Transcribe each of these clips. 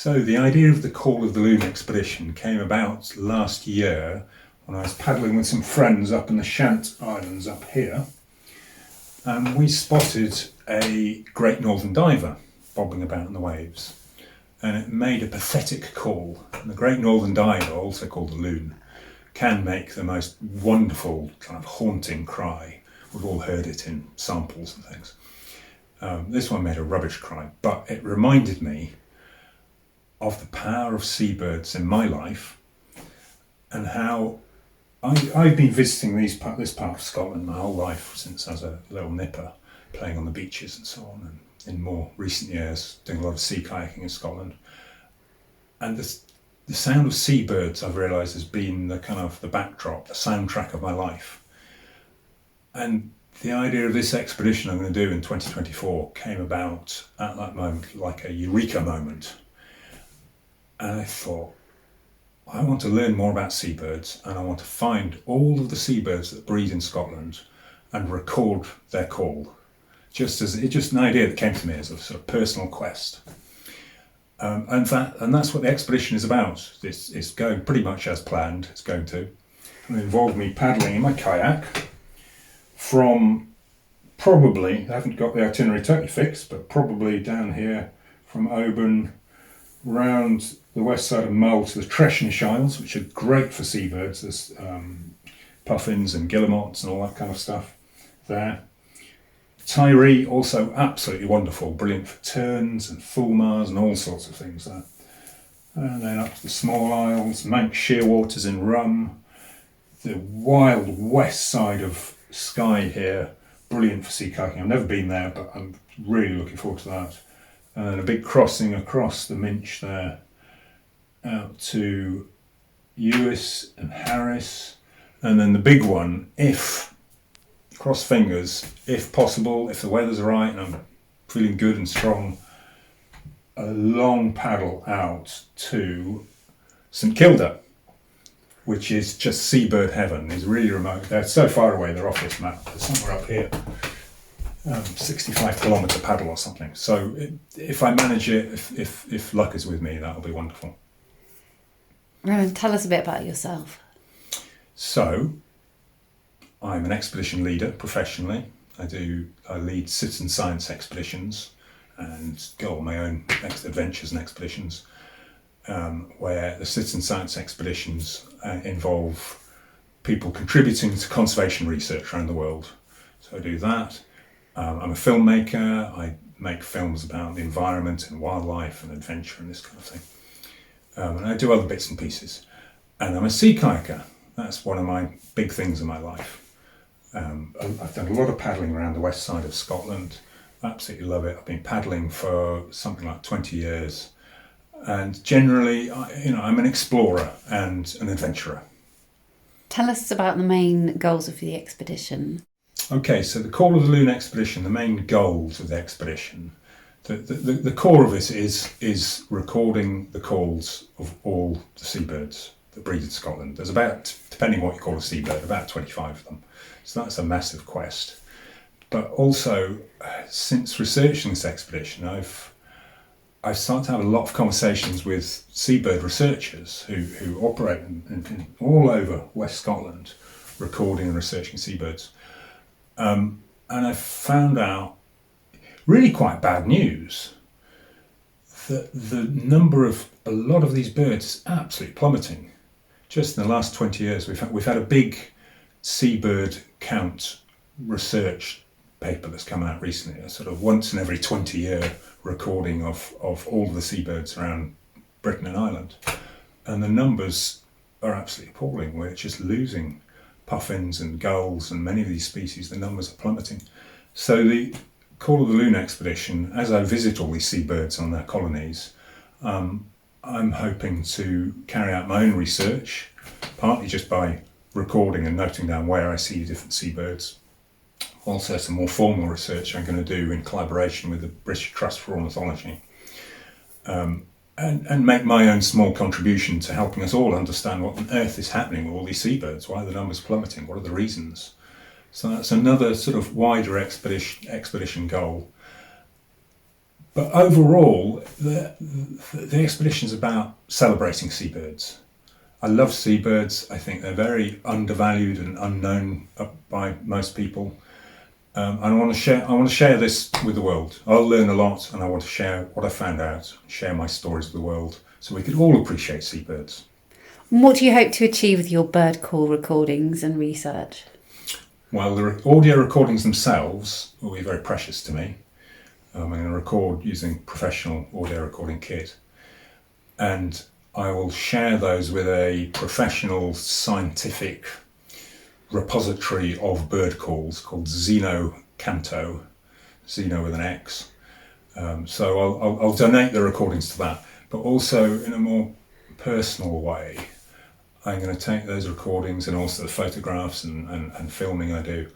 So the idea of the Call of the Loon expedition came about last year when I was paddling with some friends up in the Shant Islands up here, and we spotted a great northern diver bobbing about in the waves, and it made a pathetic call. And the great northern diver, also called the loon, can make the most wonderful kind of haunting cry. We've all heard it in samples and things. This one made a rubbish cry, but it reminded me of the power of seabirds in my life and how I've been visiting this part of Scotland my whole life since I was a little nipper, playing on the beaches and so on, and in more recent years doing a lot of sea kayaking in Scotland. And the sound of seabirds, I've realised, has been the kind of the backdrop, the soundtrack of my life. And the idea of this expedition I'm going to do in 2024 came about at that moment like a eureka moment. And I thought, I want to learn more about seabirds, and I want to find all of the seabirds that breed in Scotland and record their call. Just an idea that came to me as a sort of personal quest. And that's what the expedition is about. This is going pretty much as planned. It's going to involve me paddling in my kayak from probably, I haven't got the itinerary totally fixed, but probably down here from Oban round the west side of Mull to the Treshnish Isles, which are great for seabirds. There's puffins and guillemots and all that kind of stuff there. Tiree, also absolutely wonderful, brilliant for terns and fulmars and all sorts of things there. And then up to the Small Isles, Manx Shearwaters in Rum, the wild west side of Skye here, brilliant for sea kayaking. I've never been there, but I'm really looking forward to that. And then a big crossing across the Minch there, out to Ewis and Harris, and then the big one, if, cross fingers, if possible, if the weather's right and I'm feeling good and strong, a long paddle out to St Kilda, which is just seabird heaven. It's really remote. They're so far away, they're off this map. They're somewhere up here, 65 kilometre paddle or something. So if I manage it, if luck is with me, that'll be wonderful. Roland, tell us a bit about yourself. So, I'm an expedition leader professionally. I lead citizen science expeditions and go on my own adventures and expeditions, where the citizen science expeditions involve people contributing to conservation research around the world. So I do that. I'm a filmmaker. I make films about the environment and wildlife and adventure and this kind of thing. And I do other bits and pieces. And I'm a sea kayaker. That's one of my big things in my life. I've done a lot of paddling around the west side of Scotland. Absolutely love it. I've been paddling for something like 20 years. And generally, I'm an explorer and an adventurer. Tell us about the main goals of the expedition. Okay, so the Call of the Loon expedition, the main goals of the expedition, the core of it is recording the calls of all the seabirds that breed in Scotland. There's about, depending what you call a seabird, about 25 of them. So that's a massive quest. But also, since researching this expedition, I've started to have a lot of conversations with seabird researchers who operate in all over West Scotland, recording and researching seabirds. And I found out really quite bad news that the number of a lot of these birds is absolutely plummeting. Just in the last 20 years, we've had a big seabird count research paper that's come out recently, a sort of once in every 20-year recording of all the seabirds around Britain and Ireland. And the numbers are absolutely appalling. We're just losing puffins and gulls and many of these species. The numbers are plummeting. So the Call of the Loon expedition, as I visit all these seabirds on their colonies, I'm hoping to carry out my own research, partly just by recording and noting down where I see different seabirds. Also some more formal research I'm going to do in collaboration with the British Trust for Ornithology, and make my own small contribution to helping us all understand what on earth is happening with all these seabirds. Why are the numbers plummeting? What are the reasons? So that's another sort of wider expedition goal. But overall, the expedition's about celebrating seabirds. I love seabirds. I think they're very undervalued and unknown by most people. And I want to share this with the world. I'll learn a lot, and I want to share what I found out, share my stories with the world, so we could all appreciate seabirds. What do you hope to achieve with your bird call recordings and research? Well, the audio recordings themselves will be very precious to me. I'm going to record using professional audio recording kit, and I will share those with a professional scientific repository of bird calls called Xeno with an X. So I'll donate the recordings to that, but also in a more personal way, I'm going to take those recordings and also the photographs and filming I do,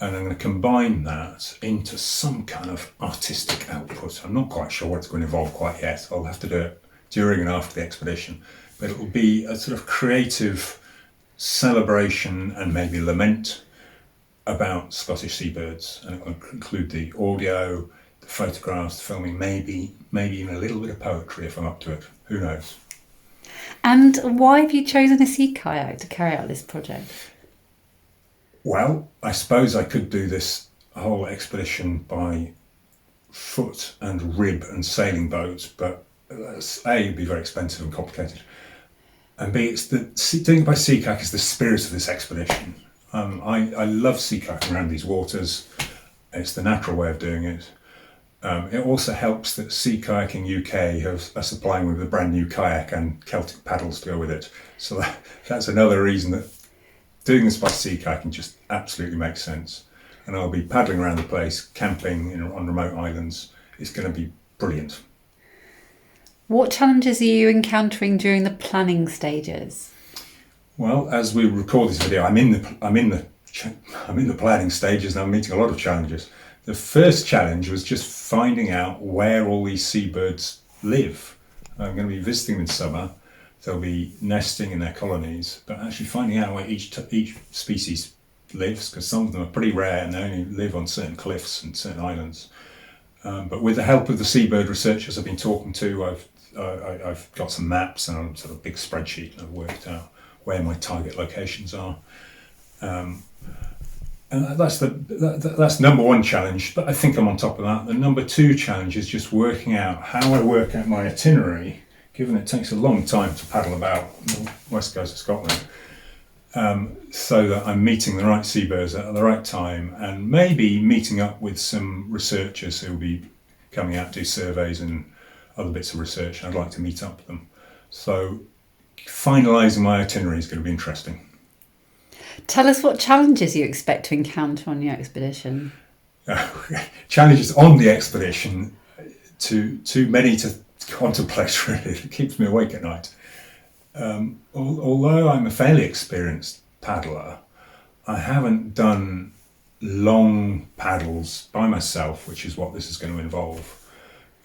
and I'm going to combine that into some kind of artistic output. I'm not quite sure what it's going to involve quite yet. I'll have to do it during and after the expedition, but it will be a sort of creative celebration and maybe lament about Scottish seabirds, and it will include the audio, the photographs, the filming, maybe even a little bit of poetry if I'm up to it. Who knows? And why have you chosen a sea kayak to carry out this project? Well, I suppose I could do this whole expedition by foot and rib and sailing boats, but A, it'd be very expensive and complicated, and B, doing it by sea kayak is the spirit of this expedition. I love sea kayaking around these waters. It's the natural way of doing it. It also helps that Sea Kayaking UK are supplying me with a brand new kayak and Celtic paddles to go with it. So that's another reason that doing this by sea kayaking just absolutely makes sense. And I'll be paddling around the place, camping on remote islands. It's going to be brilliant. What challenges are you encountering during the planning stages? Well, as we record this video, I'm in the planning stages, and I'm meeting a lot of challenges. The first challenge was just finding out where all these seabirds live. I'm going to be visiting them in summer. They'll be nesting in their colonies, but actually finding out where each species lives, because some of them are pretty rare and they only live on certain cliffs and certain islands. But with the help of the seabird researchers I've been talking to, I've got some maps and a sort of big spreadsheet, and I've worked out where my target locations are. And that's number one challenge, but I think I'm on top of that. The number two challenge is just working out how I work out my itinerary, given it takes a long time to paddle about the west coast of Scotland, so that I'm meeting the right seabirds at the right time, and maybe meeting up with some researchers who will be coming out to do surveys and other bits of research. I'd like to meet up with them. So finalising my itinerary is going to be interesting. Tell us what challenges you expect to encounter on your expedition. Challenges on the expedition, too many to contemplate really. It keeps me awake at night. Although I'm a fairly experienced paddler, I haven't done long paddles by myself, which is what this is going to involve.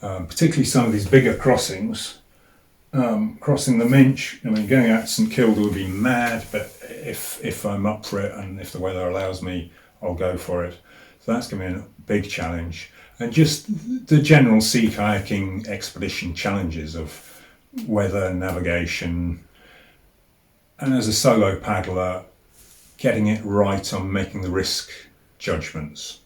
Particularly some of these bigger crossings. Crossing the Minch, going out to St Kilda would be mad, but if I'm up for it and if the weather allows me, I'll go for it. So that's going to be a big challenge. And just the general sea kayaking expedition challenges of weather, navigation, and as a solo paddler, getting it right on making the risk judgments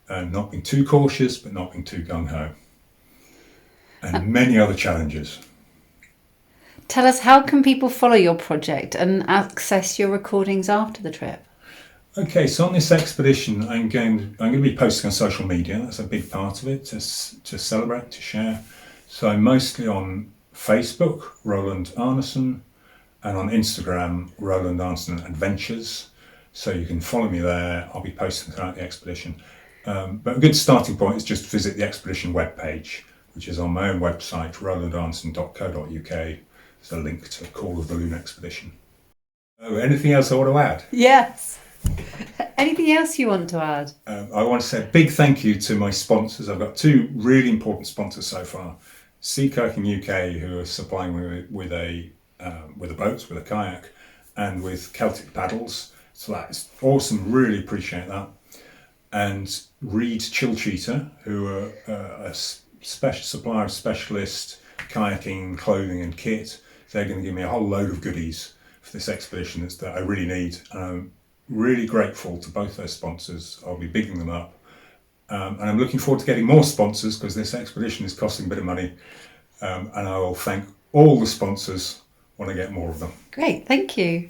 and not being too cautious, but not being too gung-ho. And many other challenges. Tell us, how can people follow your project and access your recordings after the trip? Okay, so on this expedition, I'm going to be posting on social media. That's a big part of it, to celebrate, to share. So I'm mostly on Facebook, Roland Arnison, and on Instagram, Roland Arnison Adventures. So you can follow me there. I'll be posting throughout the expedition. But a good starting point is just visit the expedition webpage, which is on my own website, rolandarnison.co.uk. There's a link to Call of the Loon expedition. Oh, anything else I want to add? Yes. Anything else you want to add? I want to say a big thank you to my sponsors. I've got two really important sponsors so far. Sea Kayaking UK, who are supplying me with a boat, with a kayak, and with Celtic paddles. So that's awesome. Really appreciate that. And Reed Chillcheater, who are supplier of specialist kayaking clothing and kit. They're going to give me a whole load of goodies for this expedition that I really need. And I'm really grateful to both those sponsors. I'll be bigging them up. And I'm looking forward to getting more sponsors because this expedition is costing a bit of money. And I will thank all the sponsors when I get more of them. Great, thank you.